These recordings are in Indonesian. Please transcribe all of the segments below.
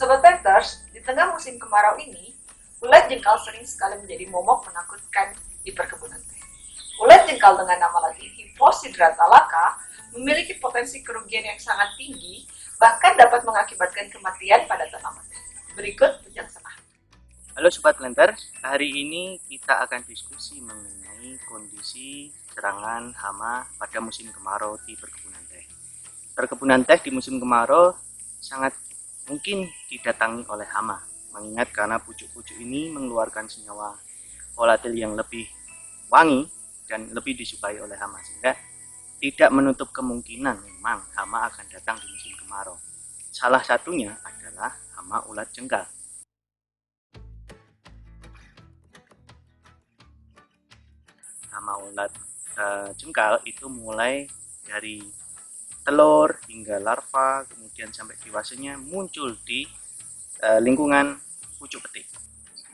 Sobat Painters, di tengah musim kemarau ini, ulat jengkal sering sekali menjadi momok menakutkan di perkebunan teh. Ulat jengkal dengan nama latin Hipposidrata laka memiliki potensi kerugian yang sangat tinggi, bahkan dapat mengakibatkan kematian pada tanaman teh. Berikut penjelasan. Halo Sobat Lenter, hari ini kita akan diskusi mengenai kondisi serangan hama pada musim kemarau di perkebunan teh. Perkebunan teh di musim kemarau sangat mungkin didatangi oleh hama, mengingat karena pucuk-pucuk ini mengeluarkan senyawa volatil yang lebih wangi dan lebih disukai oleh hama, sehingga tidak menutup kemungkinan memang hama akan datang di musim kemarau. Salah satunya adalah hama ulat jengkal. Hama ulat jengkal itu mulai dari telur hingga larva, kemudian sampai dewasanya muncul di lingkungan pucuk petik.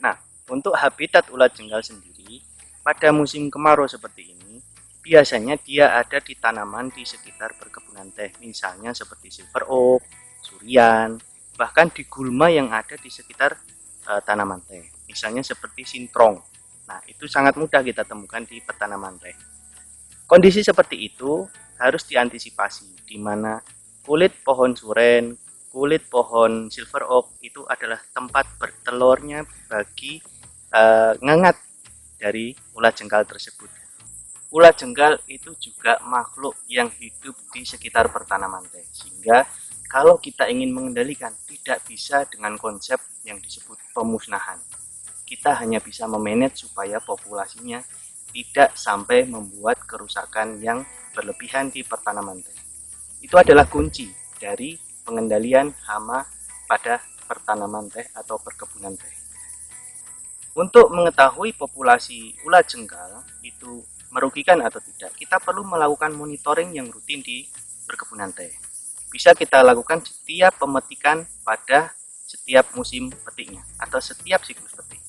Nah, untuk habitat ulat jengkal sendiri pada musim kemarau seperti ini, biasanya dia ada di tanaman di sekitar perkebunan teh, misalnya seperti silver oak, surian, bahkan di gulma yang ada di sekitar tanaman teh, misalnya seperti sintrong. Nah, itu sangat mudah kita temukan di petanaman teh. Kondisi seperti itu harus diantisipasi, di mana kulit pohon suren, kulit pohon silver oak itu adalah tempat bertelurnya bagi ngengat dari ulat jengkal tersebut. Ulat jengkal itu juga makhluk yang hidup di sekitar pertanaman teh, sehingga kalau kita ingin mengendalikan tidak bisa dengan konsep yang disebut pemusnahan. Kita hanya bisa memanage supaya populasinya tidak sampai membuat kerusakan yang berlebihan di pertanaman teh. Itu adalah kunci dari pengendalian hama pada pertanaman teh atau perkebunan teh. Untuk mengetahui populasi ulat jengkal itu merugikan atau tidak, kita perlu melakukan monitoring yang rutin di perkebunan teh. Bisa kita lakukan setiap pemetikan pada setiap musim petiknya atau setiap siklus petik,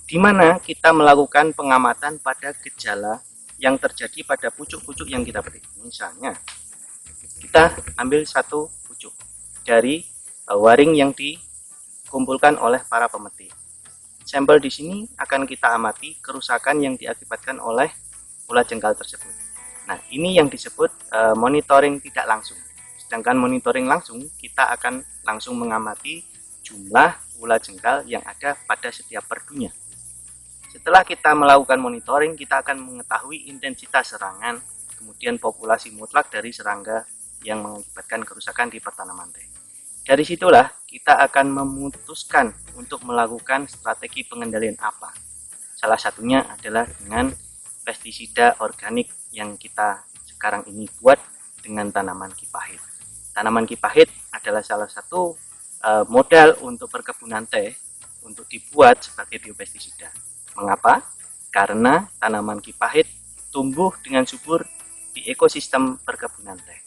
di mana kita melakukan pengamatan pada gejala yang terjadi pada pucuk-pucuk yang kita petik. Misalnya, kita ambil satu pucuk dari waring yang dikumpulkan oleh para pemetik. Sampel di sini akan kita amati kerusakan yang diakibatkan oleh ulat jengkal tersebut. Nah, ini yang disebut monitoring tidak langsung. Sedangkan monitoring langsung, kita akan langsung mengamati jumlah ulat jengkal yang ada pada setiap perdunya. Setelah kita melakukan monitoring, kita akan mengetahui intensitas serangan, kemudian populasi mutlak dari serangga yang mengakibatkan kerusakan di pertanaman teh. Dari situlah kita akan memutuskan untuk melakukan strategi pengendalian apa. Salah satunya adalah dengan pestisida organik yang kita sekarang ini buat dengan tanaman kipahit. Tanaman kipahit adalah salah satu modal untuk perkebunan teh untuk dibuat sebagai biopestisida. Mengapa? Karena tanaman kipahit tumbuh dengan subur di ekosistem perkebunan teh.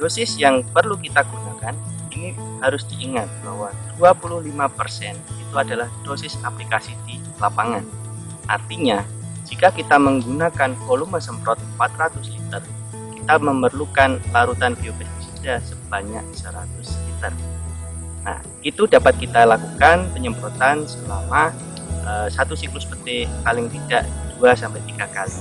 dosis yang perlu kita gunakan ini harus diingat bahwa 25% itu adalah dosis aplikasi di lapangan. Artinya, jika kita menggunakan volume semprot 400 liter, kita memerlukan larutan biopestisida sebanyak 100 liter. Nah, itu dapat kita lakukan penyemprotan selama satu siklus petik, paling tidak 2-3 kali.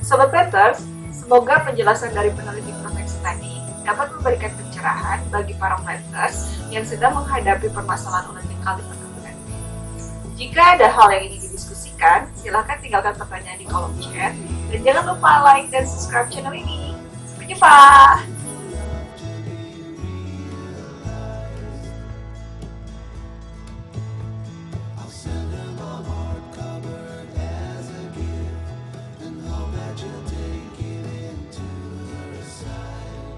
Sobat Planters, semoga penjelasan dari peneliti proteksi tadi dapat memberikan pencerahan bagi para planters yang sedang menghadapi permasalahan ulat jengkal di perkebunan. Jika ada hal yang ingin didiskusikan, silahkan tinggalkan pertanyaan di kolom chat dan jangan lupa like dan subscribe channel ini. Sampai jumpa!